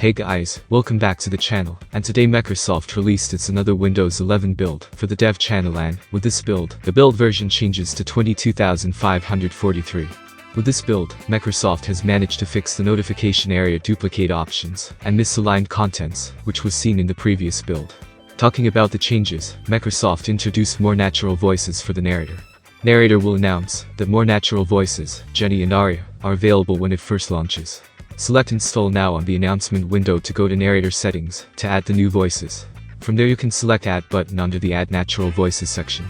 Hey guys, welcome back to the channel, and today Microsoft released its another Windows 11 build for the dev channel, and with this build, the build version changes to 22,543. With this build, Microsoft has managed to fix the notification area duplicate options and misaligned contents, which was seen in the previous build. Talking about the changes, Microsoft introduced more natural voices for the narrator. Narrator will announce that more natural voices, Jenny and Arya, are available when it first launches. Select Install Now on the announcement window to go to Narrator settings to add the new voices. From there you can select Add button under the Add Natural Voices section.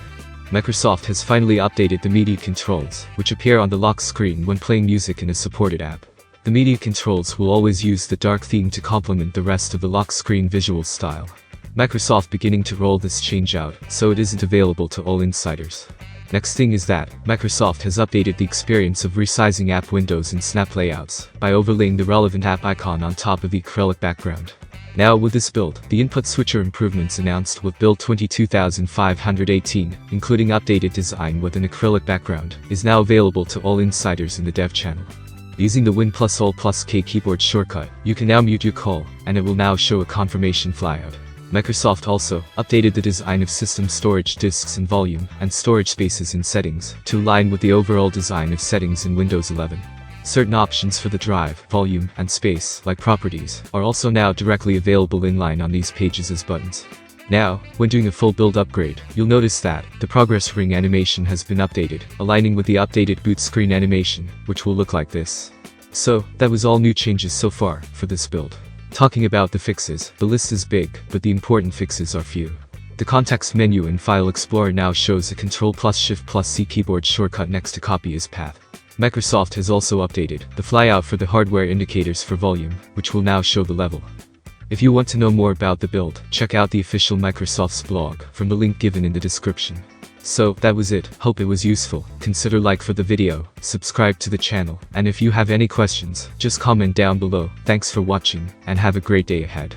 Microsoft has finally updated the Midi controls, which appear on the lock screen when playing music in a supported app. The Midi controls will always use the dark theme to complement the rest of the lock screen visual style. Microsoft beginning to roll this change out, so it isn't available to all insiders. Next thing is that Microsoft has updated the experience of resizing app windows in Snap layouts by overlaying the relevant app icon on top of the acrylic background. Now with this build, the input switcher improvements announced with build 22,518, including updated design with an acrylic background, is now available to all insiders in the dev channel. Using the Win+Alt+K keyboard shortcut, you can now mute your call, and it will now show a confirmation flyout. Microsoft also updated the design of system storage disks and volume and storage spaces in settings to align with the overall design of settings in Windows 11. Certain options for the drive, volume, and space, like properties, are also now directly available inline on these pages as buttons. Now, when doing a full build upgrade, you'll notice that the progress ring animation has been updated, aligning with the updated boot screen animation, which will look like this. So, that was all new changes so far for this build. Talking about the fixes, the list is big, but the important fixes are few. The context menu in File Explorer now shows a Ctrl+Shift+C keyboard shortcut next to copy as path. Microsoft has also updated the flyout for the hardware indicators for volume, which will now show the level. If you want to know more about the build, check out the official Microsoft's blog from the link given in the description. So, that was it. Hope it was useful. Consider like for the video, subscribe to the channel, and if you have any questions, just comment down below. Thanks for watching, and have a great day ahead.